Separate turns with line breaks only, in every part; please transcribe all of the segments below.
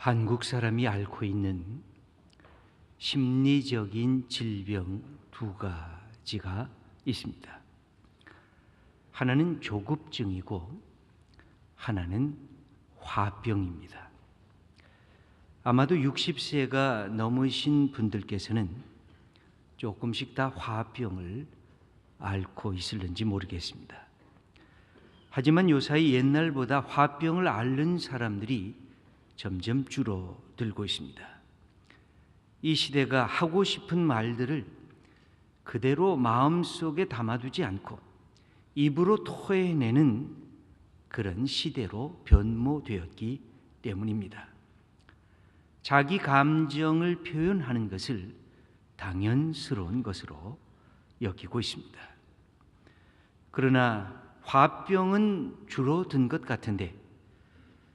한국 사람이 앓고 있는 심리적인 질병 두 가지가 있습니다. 하나는 조급증이고 하나는 화병입니다. 아마도 60세가 넘으신 분들께서는 조금씩 다 화병을 앓고 있을는지 모르겠습니다. 하지만 요사이 옛날보다 화병을 앓는 사람들이 점점 줄어들고 있습니다. 이 시대가 하고 싶은 말들을 그대로 마음속에 담아두지 않고 입으로 토해내는 그런 시대로 변모되었기 때문입니다. 자기 감정을 표현하는 것을 당연스러운 것으로 여기고 있습니다. 그러나 화병은 줄어든 것 같은데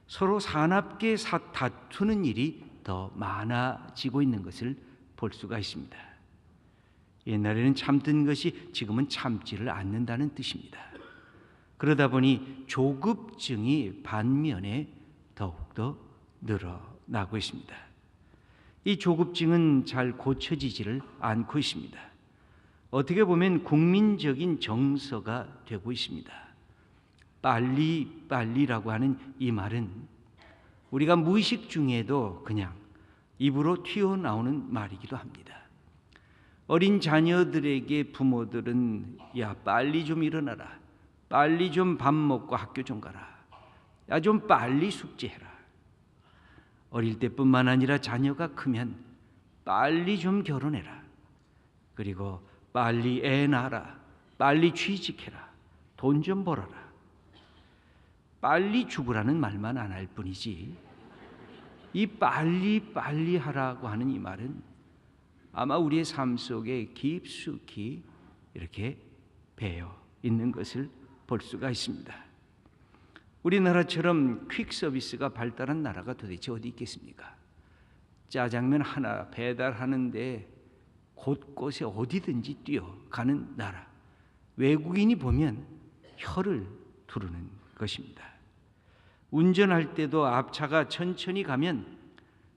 서로 사납게 다투는 일이 더 많아지고 있는 것을 볼 수가 있습니다. 옛날에는 참던 것이 지금은 참지를 않는다는 뜻입니다. 그러다 보니 조급증이 반면에 더욱더 늘어나고 있습니다. 이 조급증은 잘 고쳐지지를 않고 있습니다. 어떻게 보면 국민적인 정서가 되고 있습니다. 빨리라고 하는 이 말은 우리가 무의식 중에도 그냥 입으로 튀어나오는 말이기도 합니다. 어린 자녀들에게 부모들은 야 빨리 좀 일어나라, 빨리 좀 밥 먹고 학교 좀 가라, 야 좀 빨리 숙제해라. 어릴 때뿐만 아니라 자녀가 크면 빨리 좀 결혼해라, 그리고 빨리 애 낳아라, 빨리 취직해라, 돈 좀 벌어라. 빨리 죽으라는 말만 안 할 뿐이지 이 빨리 하라고 하는 이 말은 아마 우리의 삶 속에 깊숙이 이렇게 배어 있는 것을 볼 수가 있습니다. 우리나라처럼 퀵 서비스가 발달한 나라가 도대체 어디 있겠습니까? 짜장면 하나 배달하는데 곳곳에 어디든지 뛰어가는 나라. 외국인이 보면 혀를 두르는 것입니다. 운전할 때도 앞차가 천천히 가면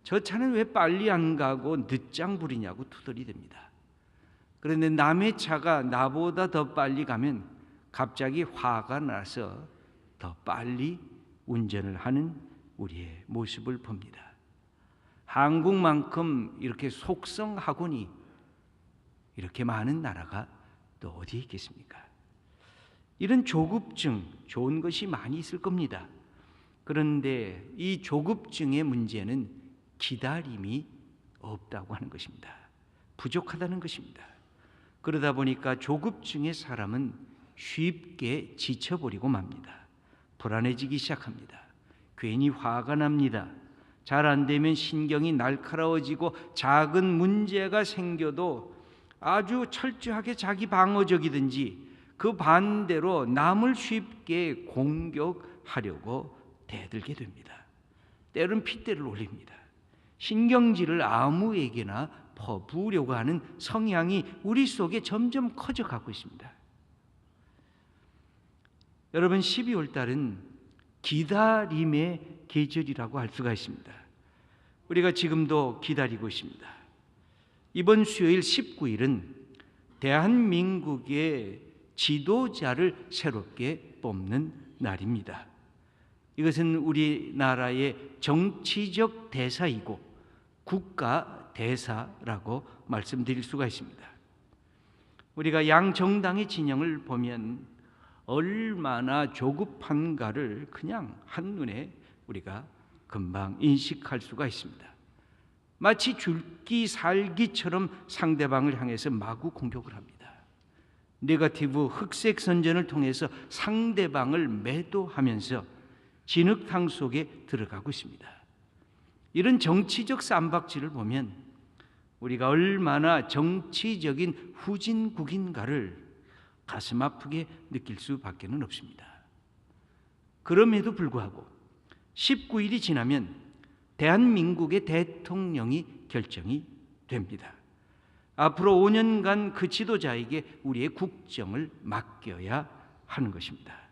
저 차는 왜 빨리 안 가고 늦장 부리냐고 투덜이댑니다. 그런데 남의 차가 나보다 더 빨리 가면 갑자기 화가 나서 더 빨리 운전을 하는 우리의 모습을 봅니다. 한국만큼 이렇게 속성학원이 이렇게 많은 나라가 또 어디 있겠습니까? 이런 조급증, 좋은 것이 많이 있을 겁니다. 그런데 이 조급증의 문제는 기다림이 없다고 하는 것입니다. 부족하다는 것입니다. 그러다 보니까 조급증의 사람은 쉽게 지쳐버리고 맙니다. 불안해지기 시작합니다. 괜히 화가 납니다. 잘 안 되면 신경이 날카로워지고 작은 문제가 생겨도 아주 철저하게 자기 방어적이든지 그 반대로 남을 쉽게 공격하려고 대들게 됩니다. 때로는 핏대를 올립니다. 신경질을 아무에게나 퍼부으려고 하는 성향이 우리 속에 점점 커져가고 있습니다. 여러분, 12월 달은 기다림의 계절이라고 할 수가 있습니다. 우리가 지금도 기다리고 있습니다. 이번 수요일 19일은 대한민국의 지도자를 새롭게 뽑는 날입니다. 이것은 우리나라의 정치적 대사이고 국가 대사라고 말씀드릴 수가 있습니다. 우리가 양 정당의 진영을 보면 얼마나 조급한가를 그냥 한눈에 우리가 금방 인식할 수가 있습니다. 마치 줄기 살기처럼 상대방을 향해서 마구 공격을 합니다. 네거티브 흑색 선전을 통해서 상대방을 매도하면서 진흙탕 속에 들어가고 있습니다. 이런 정치적 쌈박질을 보면 우리가 얼마나 정치적인 후진국인가를 가슴 아프게 느낄 수밖에 없습니다. 그럼에도 불구하고 19일이 지나면 대한민국의 대통령이 결정이 됩니다. 앞으로 5년간 그 지도자에게 우리의 국정을 맡겨야 하는 것입니다.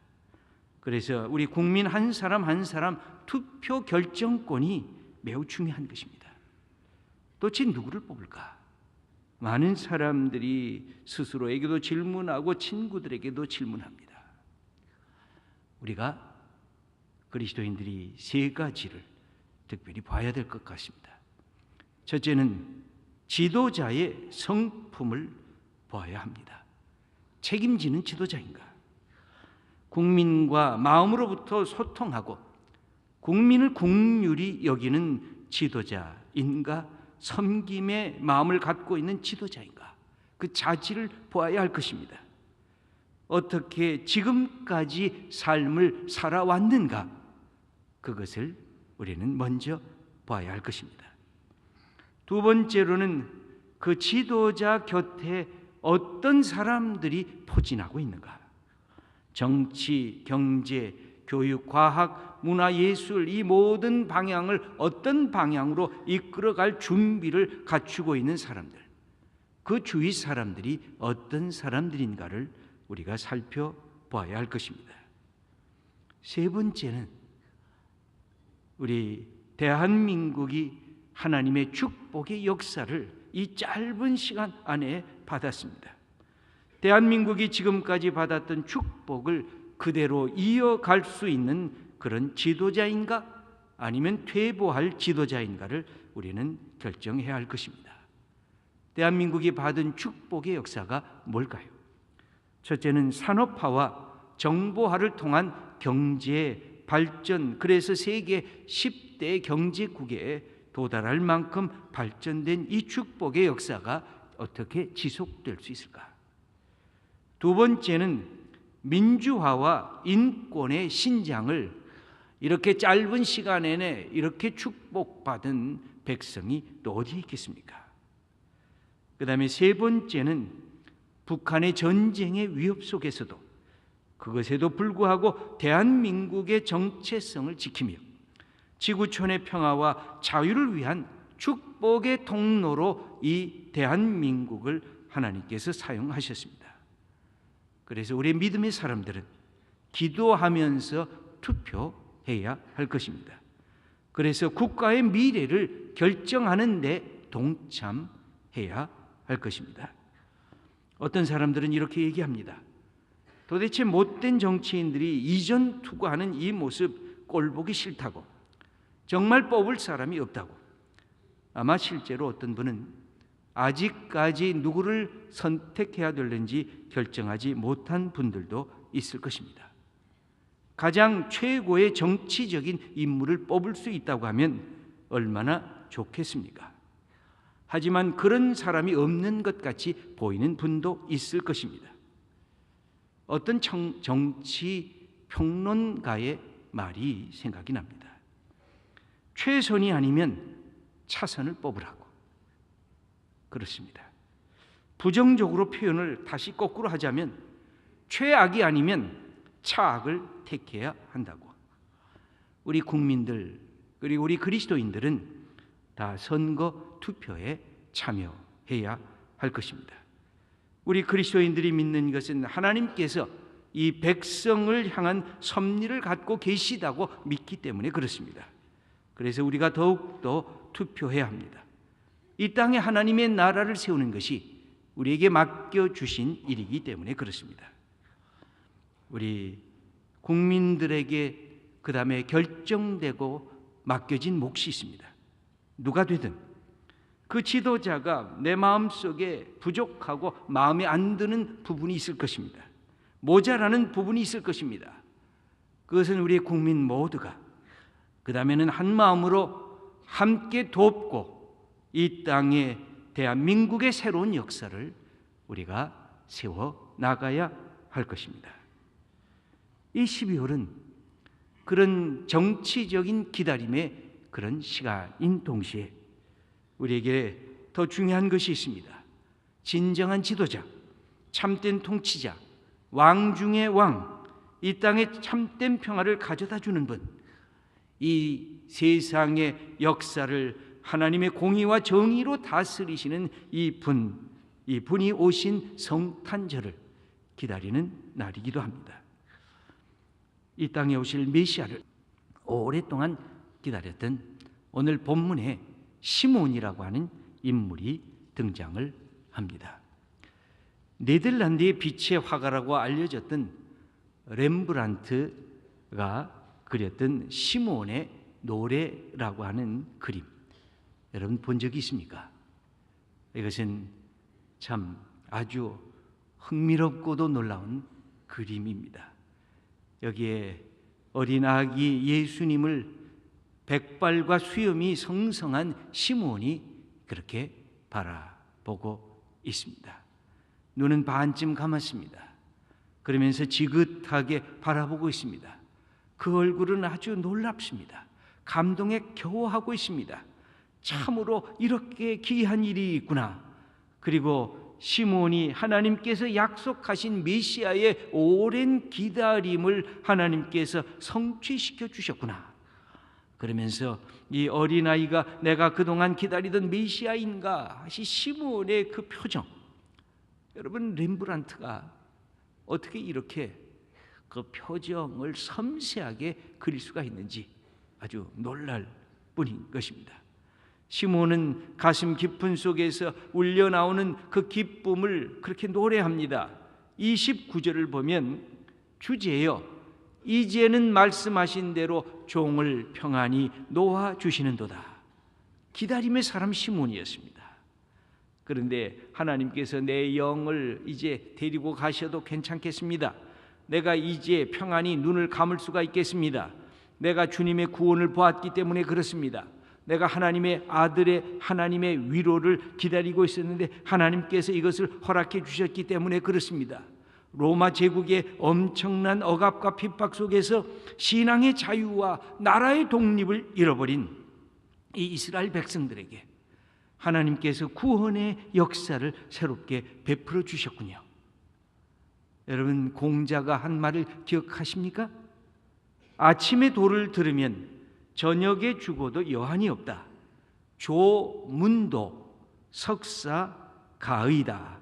그래서 우리 국민 한 사람 한 사람 투표 결정권이 매우 중요한 것입니다. 도대체 누구를 뽑을까? 많은 사람들이 스스로에게도 질문하고 친구들에게도 질문합니다. 우리가 그리스도인들이 세 가지를 특별히 봐야 될 것 같습니다. 첫째는 지도자의 성품을 보아야 합니다. 책임지는 지도자인가? 국민과 마음으로부터 소통하고 국민을 긍휼히 여기는 지도자인가? 섬김의 마음을 갖고 있는 지도자인가? 그 자질을 보아야 할 것입니다. 어떻게 지금까지 삶을 살아왔는가? 그것을 우리는 먼저 봐야 할 것입니다. 두 번째로는 그 지도자 곁에 어떤 사람들이 포진하고 있는가? 정치, 경제, 교육, 과학, 문화, 예술 이 모든 방향을 어떤 방향으로 이끌어갈 준비를 갖추고 있는 사람들, 그 주위 사람들이 어떤 사람들인가를 우리가 살펴봐야 할 것입니다. 세 번째는 우리 대한민국이 하나님의 축복의 역사를 이 짧은 시간 안에 받았습니다. 대한민국이 지금까지 받았던 축복을 그대로 이어갈 수 있는 그런 지도자인가? 아니면 퇴보할 지도자인가를 우리는 결정해야 할 것입니다. 대한민국이 받은 축복의 역사가 뭘까요? 첫째는 산업화와 정보화를 통한 경제 발전, 그래서 세계 10대 경제국에 도달할 만큼 발전된 이 축복의 역사가 어떻게 지속될 수 있을까? 두 번째는 민주화와 인권의 신장을 이렇게 짧은 시간 내에 이렇게 축복받은 백성이 또 어디에 있겠습니까? 그 다음에 세 번째는 북한의 전쟁의 위협 속에서도 그것에도 불구하고 대한민국의 정체성을 지키며 지구촌의 평화와 자유를 위한 축복의 통로로 이 대한민국을 하나님께서 사용하셨습니다. 그래서 우리 믿음의 사람들은 기도하면서 투표해야 할 것입니다. 그래서 국가의 미래를 결정하는 데 동참해야 할 것입니다. 어떤 사람들은 이렇게 얘기합니다. 도대체 못된 정치인들이 이전 투구하는 이 모습 꼴보기 싫다고, 정말 뽑을 사람이 없다고. 아마 실제로 어떤 분은 아직까지 누구를 선택해야 되는지 결정하지 못한 분들도 있을 것입니다. 가장 최고의 정치적인 인물을 뽑을 수 있다고 하면 얼마나 좋겠습니까? 하지만 그런 사람이 없는 것 같이 보이는 분도 있을 것입니다. 어떤 정치 평론가의 말이 생각이 납니다. 최선이 아니면 차선을 뽑으라고. 그렇습니다. 부정적으로 표현을 다시 거꾸로 하자면 최악이 아니면 차악을 택해야 한다고. 우리 국민들 그리고 우리 그리스도인들은 다 선거 투표에 참여해야 할 것입니다. 우리 그리스도인들이 믿는 것은 하나님께서 이 백성을 향한 섭리를 갖고 계시다고 믿기 때문에 그렇습니다. 그래서 우리가 더욱더 투표해야 합니다. 이 땅에 하나님의 나라를 세우는 것이 우리에게 맡겨주신 일이기 때문에 그렇습니다. 우리 국민들에게 그 다음에 결정되고 맡겨진 몫이 있습니다. 누가 되든 그 지도자가 내 마음속에 부족하고 마음에 안 드는 부분이 있을 것입니다. 모자라는 부분이 있을 것입니다. 그것은 우리 국민 모두가 그 다음에는 한 마음으로 함께 돕고 이 땅에 대한민국의 새로운 역사를 우리가 세워 나가야 할 것입니다. 이 12월은 그런 정치적인 기다림의 그런 시간인 동시에 우리에게 더 중요한 것이 있습니다. 진정한 지도자, 참된 통치자, 왕 중의 왕, 이 땅에 참된 평화를 가져다 주는 분, 이 세상의 역사를 하나님의 공의와 정의로 다스리시는 이분이 오신 성탄절을 기다리는 날이기도 합니다. 이 땅에 오실 메시아를 오랫동안 기다렸던 오늘 본문에 시몬이라고 하는 인물이 등장을 합니다. 네덜란드의 빛의 화가라고 알려졌던 렘브란트가 그렸던 시몬의 노래라고 하는 그림, 여러분 본 적이 있습니까? 이것은 참 아주 흥미롭고도 놀라운 그림입니다. 여기에 어린 아기 예수님을 백발과 수염이 성성한 시몬이 그렇게 바라보고 있습니다. 눈은 반쯤 감았습니다. 그러면서 지긋하게 바라보고 있습니다. 그 얼굴은 아주 놀랍습니다. 감동에 겨워하고 있습니다. 참으로 이렇게 귀한 일이 있구나. 그리고 시몬이 하나님께서 약속하신 메시아의 오랜 기다림을 하나님께서 성취시켜 주셨구나. 그러면서 이 어린아이가 내가 그동안 기다리던 메시아인가 하시 시몬의 그 표정, 여러분 렘브란트가 어떻게 이렇게 그 표정을 섬세하게 그릴 수가 있는지 아주 놀랄 뿐인 것입니다. 시몬은 가슴 깊은 속에서 울려나오는 그 기쁨을 그렇게 노래합니다. 29절을 보면 주제여 이제는 말씀하신 대로 종을 평안히 놓아주시는도다. 기다림의 사람 시몬이었습니다. 그런데 하나님께서 내 영을 이제 데리고 가셔도 괜찮겠습니다. 내가 이제 평안히 눈을 감을 수가 있겠습니다. 내가 주님의 구원을 보았기 때문에 그렇습니다. 내가 하나님의 아들의 하나님의 위로를 기다리고 있었는데 하나님께서 이것을 허락해 주셨기 때문에 그렇습니다. 로마 제국의 엄청난 억압과 핍박 속에서 신앙의 자유와 나라의 독립을 잃어버린 이 이스라엘 백성들에게 하나님께서 구원의 역사를 새롭게 베풀어 주셨군요. 여러분 공자가 한 말을 기억하십니까? 아침에 도를 들으면 저녁에 죽어도 여한이 없다. 조문도 석사가의다.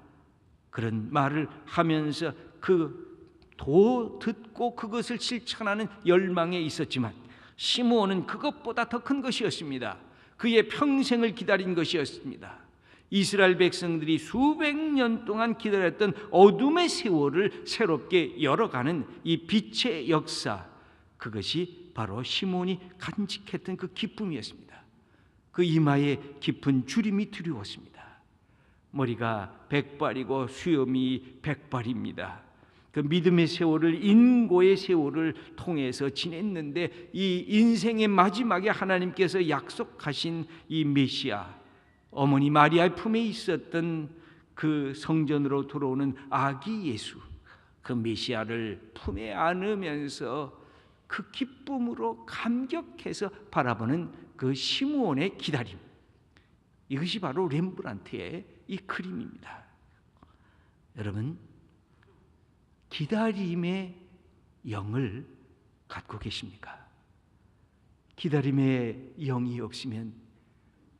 그런 말을 하면서 그 도 듣고 그것을 실천하는 열망에 있었지만 시므온은 그것보다 더 큰 것이었습니다. 그의 평생을 기다린 것이었습니다. 이스라엘 백성들이 수백 년 동안 기다렸던 어둠의 세월을 새롭게 열어가는 이 빛의 역사, 그것이 바로 시몬이 간직했던 그 기쁨이었습니다. 그 이마에 깊은 주림이 두려웠습니다. 머리가 백발이고 수염이 백발입니다. 그 믿음의 세월을 인고의 세월을 통해서 지냈는데 이 인생의 마지막에 하나님께서 약속하신 이 메시아, 어머니 마리아의 품에 있었던 그 성전으로 들어오는 아기 예수, 그 메시아를 품에 안으면서 그 기쁨으로 감격해서 바라보는 그 시므온의 기다림, 이것이 바로 렘브란트의 이 그림입니다. 여러분 기다림의 영을 갖고 계십니까? 기다림의 영이 없으면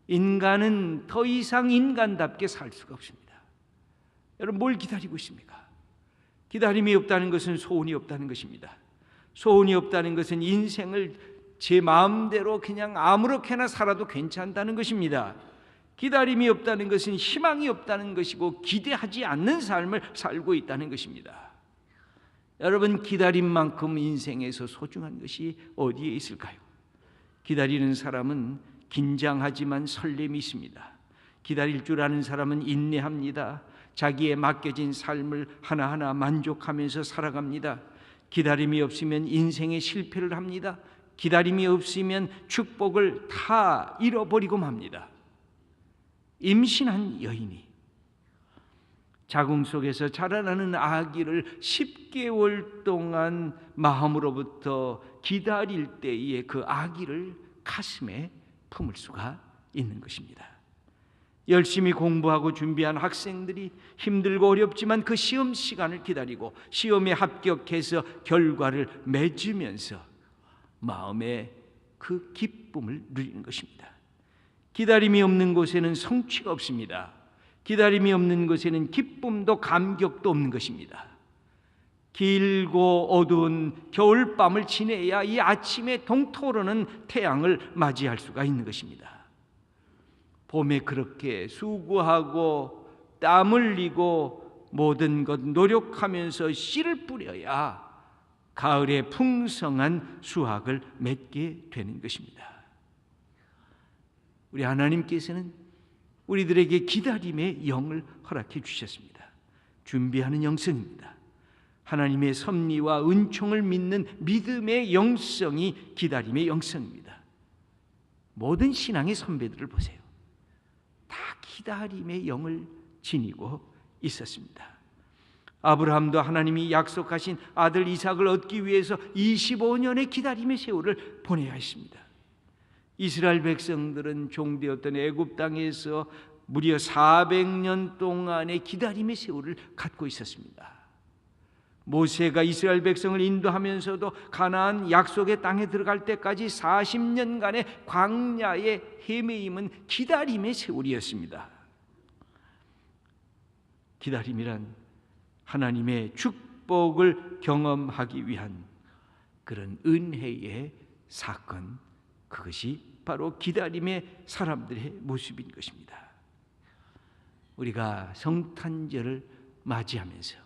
인간은 더 이상 인간답게 살 수가 없습니다. 여러분 뭘 기다리고 있습니까? 기다림이 없다는 것은 소원이 없다는 것입니다. 소원이 없다는 것은 인생을 제 마음대로 그냥 아무렇게나 살아도 괜찮다는 것입니다. 기다림이 없다는 것은 희망이 없다는 것이고 기대하지 않는 삶을 살고 있다는 것입니다. 여러분 기다림만큼 인생에서 소중한 것이 어디에 있을까요? 기다리는 사람은 긴장하지만 설렘이 있습니다. 기다릴 줄 아는 사람은 인내합니다. 자기에 맡겨진 삶을 하나하나 만족하면서 살아갑니다. 기다림이 없으면 인생의 실패를 합니다. 기다림이 없으면 축복을 다 잃어버리고 맙니다. 임신한 여인이 자궁 속에서 자라나는 아기를 10개월 동안 마음으로부터 기다릴 때에 그 아기를 가슴에 품을 수가 있는 것입니다. 열심히 공부하고 준비한 학생들이 힘들고 어렵지만 그 시험 시간을 기다리고 시험에 합격해서 결과를 맺으면서 마음에 그 기쁨을 누리는 것입니다. 기다림이 없는 곳에는 성취가 없습니다. 기다림이 없는 곳에는 기쁨도 감격도 없는 것입니다. 길고 어두운 겨울밤을 지내야 이 아침에 동토르는 태양을 맞이할 수가 있는 것입니다. 봄에 그렇게 수고하고 땀 흘리고 모든 것 노력하면서 씨를 뿌려야 가을에 풍성한 수확을 맺게 되는 것입니다. 우리 하나님께서는 우리들에게 기다림의 영을 허락해 주셨습니다. 준비하는 영성입니다. 하나님의 섭리와 은총을 믿는 믿음의 영성이 기다림의 영성입니다. 모든 신앙의 선배들을 보세요. 다 기다림의 영을 지니고 있었습니다. 아브라함도 하나님이 약속하신 아들 이삭을 얻기 위해서 25년의 기다림의 세월을 보내야 했습니다. 이스라엘 백성들은 종되었던 애굽 땅에서 무려 400년 동안의 기다림의 세월을 갖고 있었습니다. 모세가 이스라엘 백성을 인도하면서도 가나안 약속의 땅에 들어갈 때까지 40년간의 광야의 헤매임은 기다림의 세월이었습니다. 기다림이란 하나님의 축복을 경험하기 위한 그런 은혜의 사건, 그것이 바로 기다림의 사람들의 모습인 것입니다. 우리가 성탄절을 맞이하면서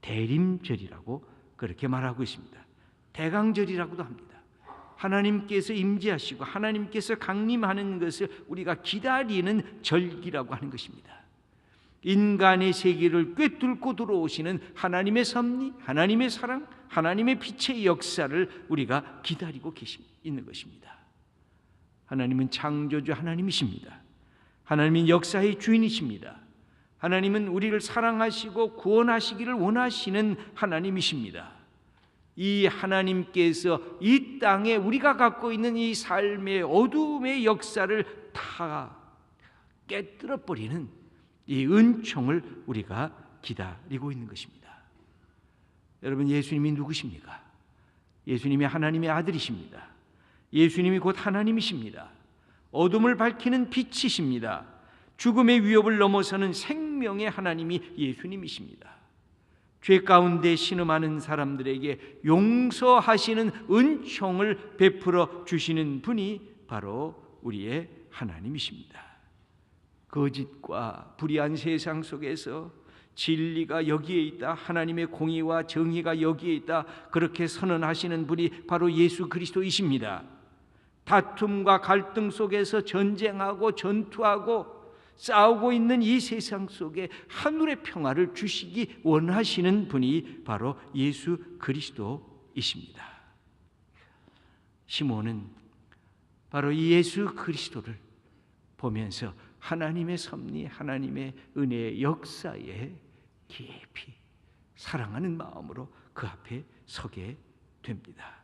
대림절이라고 그렇게 말하고 있습니다. 대강절이라고도 합니다. 하나님께서 임재하시고 하나님께서 강림하는 것을 우리가 기다리는 절기라고 하는 것입니다. 인간의 세계를 꿰뚫고 들어오시는 하나님의 섭리, 하나님의 사랑, 하나님의 빛의 역사를 우리가 기다리고 있는 것입니다. 하나님은 창조주 하나님이십니다. 하나님은 역사의 주인이십니다. 하나님은 우리를 사랑하시고 구원하시기를 원하시는 하나님이십니다. 이 하나님께서 이 땅에 우리가 갖고 있는 이 삶의 어두움의 역사를 다 깨뜨려버리는 이 은총을 우리가 기다리고 있는 것입니다. 여러분, 예수님이 누구십니까? 예수님이 하나님의 아들이십니다. 예수님이 곧 하나님이십니다. 어둠을 밝히는 빛이십니다. 죽음의 위협을 넘어서는 생명의 하나님이 예수님이십니다. 죄 가운데 신음하는 사람들에게 용서하시는 은총을 베풀어 주시는 분이 바로 우리의 하나님이십니다. 거짓과 불의한 세상 속에서 진리가 여기에 있다, 하나님의 공의와 정의가 여기에 있다, 그렇게 선언하시는 분이 바로 예수 그리스도이십니다. 다툼과 갈등 속에서 전쟁하고 전투하고 싸우고 있는 이 세상 속에 하늘의 평화를 주시기 원하시는 분이 바로 예수 그리스도이십니다. 시몬은 바로 이 예수 그리스도를 보면서 하나님의 섭리, 하나님의 은혜의 역사에 깊이 사랑하는 마음으로 그 앞에 서게 됩니다.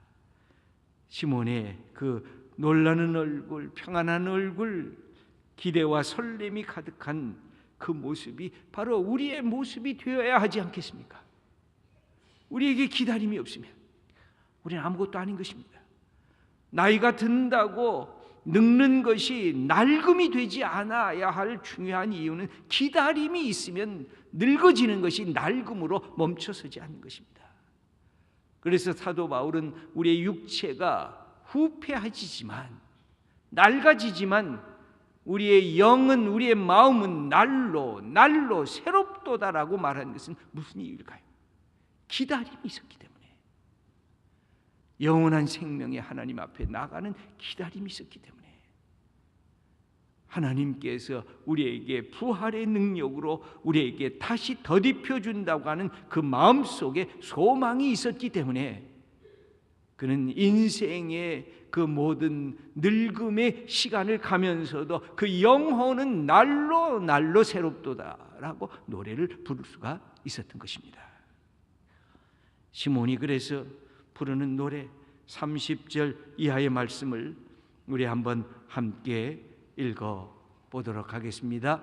시몬의 그 놀라는 얼굴, 평안한 얼굴, 기대와 설렘이 가득한 그 모습이 바로 우리의 모습이 되어야 하지 않겠습니까? 우리에게 기다림이 없으면 우리는 아무것도 아닌 것입니다. 나이가 든다고 늙는 것이 낡음이 되지 않아야 할 중요한 이유는 기다림이 있으면 늙어지는 것이 낡음으로 멈춰서지 않는 것입니다. 그래서 사도 바울은 우리의 육체가 후패해지지만, 낡아지지만 우리의 영은, 우리의 마음은 날로 새롭도다라고 말하는 것은 무슨 이유일까요? 기다림이 있었기 때문에. 영원한 생명의 하나님 앞에 나가는 기다림이 있었기 때문에 하나님께서 우리에게 부활의 능력으로 우리에게 다시 덧입혀 준다고 하는 그 마음속에 소망이 있었기 때문에 그는 인생의 그 모든 늙음의 시간을 가면서도 그 영혼은 날로 새롭도다라고 노래를 부를 수가 있었던 것입니다. 시몬이 그래서 부르는 노래 30절 이하의 말씀을 우리 한번 함께 읽어 보도록 하겠습니다.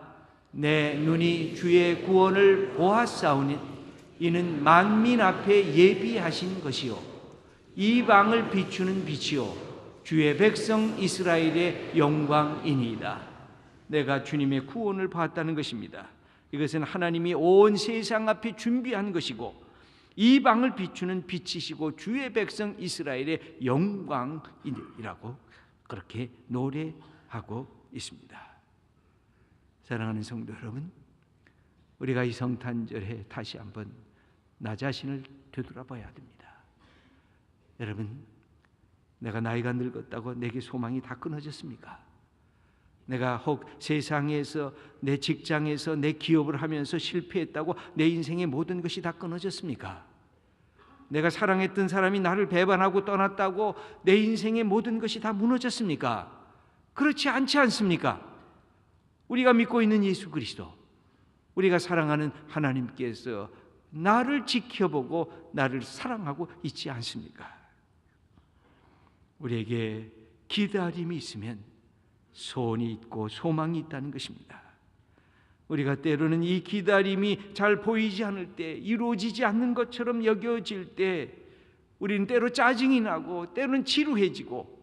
내 눈이 주의 구원을 보았사오니 이는 만민 앞에 예비하신 것이요 이방을 비추는 빛이요 주의 백성 이스라엘의 영광이니이다. 내가 주님의 구원을 봤다는 것입니다. 이것은 하나님이 온 세상 앞에 준비한 것이고 이방을 비추는 빛이시고 주의 백성 이스라엘의 영광이라고 그렇게 노래하고 있습니다. 사랑하는 성도 여러분, 우리가 이 성탄절에 다시 한번 나 자신을 되돌아봐야 됩니다. 여러분, 내가 나이가 늙었다고 내게 소망이 다 끊어졌습니까? 내가 혹 세상에서, 내 직장에서, 내 기업을 하면서 실패했다고 내 인생의 모든 것이 다 끊어졌습니까? 내가 사랑했던 사람이 나를 배반하고 떠났다고 내 인생의 모든 것이 다 무너졌습니까? 그렇지 않지 않습니까? 우리가 믿고 있는 예수 그리스도, 우리가 사랑하는 하나님께서 나를 지켜보고 나를 사랑하고 있지 않습니까? 우리에게 기다림이 있으면 소원이 있고 소망이 있다는 것입니다. 우리가 때로는 이 기다림이 잘 보이지 않을 때, 이루어지지 않는 것처럼 여겨질 때 우리는 때로 짜증이 나고 때로는 지루해지고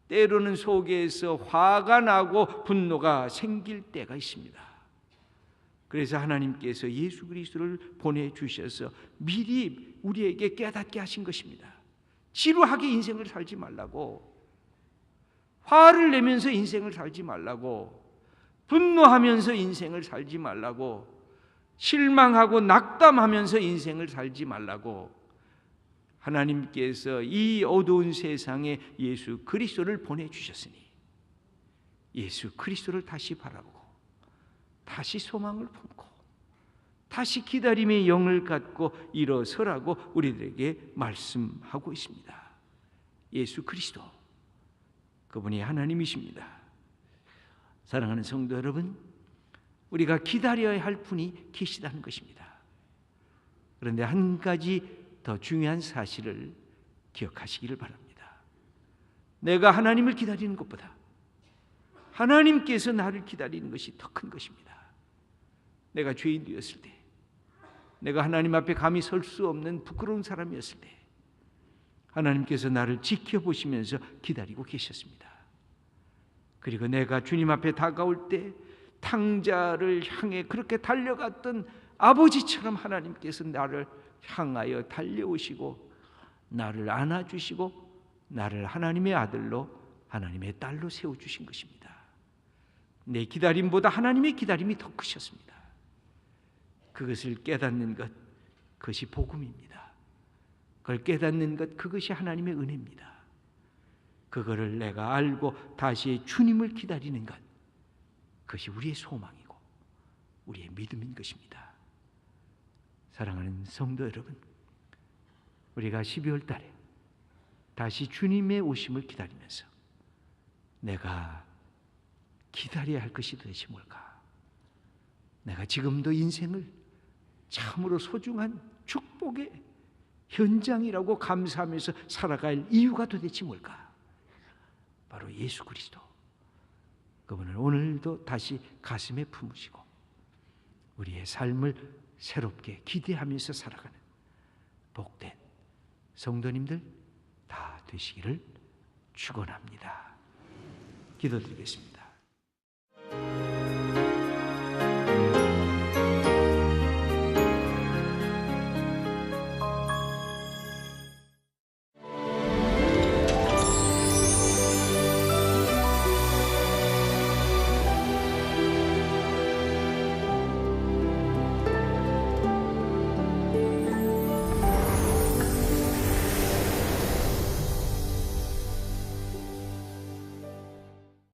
때로는 속에서 화가 나고 분노가 생길 때가 있습니다. 그래서 하나님께서 예수 그리스도를 보내주셔서 미리 우리에게 깨닫게 하신 것입니다. 지루하게 인생을 살지 말라고, 화를 내면서 인생을 살지 말라고, 분노하면서 인생을 살지 말라고, 실망하고 낙담하면서 인생을 살지 말라고 하나님께서 이 어두운 세상에 예수 그리스도를 보내주셨으니 예수 그리스도를 다시 바라보고 다시 소망을 품고 다시 기다림의 영을 갖고 일어서라고 우리들에게 말씀하고 있습니다. 예수 그리스도, 그분이 하나님이십니다. 사랑하는 성도 여러분, 우리가 기다려야 할 분이 계시다는 것입니다. 그런데 한 가지 더 중요한 사실을 기억하시기를 바랍니다. 내가 하나님을 기다리는 것보다 하나님께서 나를 기다리는 것이 더 큰 것입니다. 내가 죄인 되었을 때, 내가 하나님 앞에 감히 설 수 없는 부끄러운 사람이었을 때 하나님께서 나를 지켜보시면서 기다리고 계셨습니다. 그리고 내가 주님 앞에 다가올 때 탕자를 향해 그렇게 달려갔던 아버지처럼 하나님께서 나를 향하여 달려오시고 나를 안아주시고 나를 하나님의 아들로, 하나님의 딸로 세워주신 것입니다. 내 기다림보다 하나님의 기다림이 더 크셨습니다. 그것을 깨닫는 것, 그것이 복음입니다. 그걸 깨닫는 것, 그것이 하나님의 은혜입니다. 그거를 내가 알고 다시 주님을 기다리는 것, 그것이 우리의 소망이고 우리의 믿음인 것입니다. 사랑하는 성도 여러분, 우리가 12월 달에 다시 주님의 오심을 기다리면서 내가 기다려야 할 것이 도대체 뭘까? 내가 지금도 인생을 참으로 소중한 축복의 현장이라고 감사하면서 살아갈 이유가 도대체 뭘까? 바로 예수 그리스도, 그분을 오늘도 다시 가슴에 품으시고 우리의 삶을 새롭게 기대하면서 살아가는 복된 성도님들 다 되시기를 축원합니다. 기도드리겠습니다.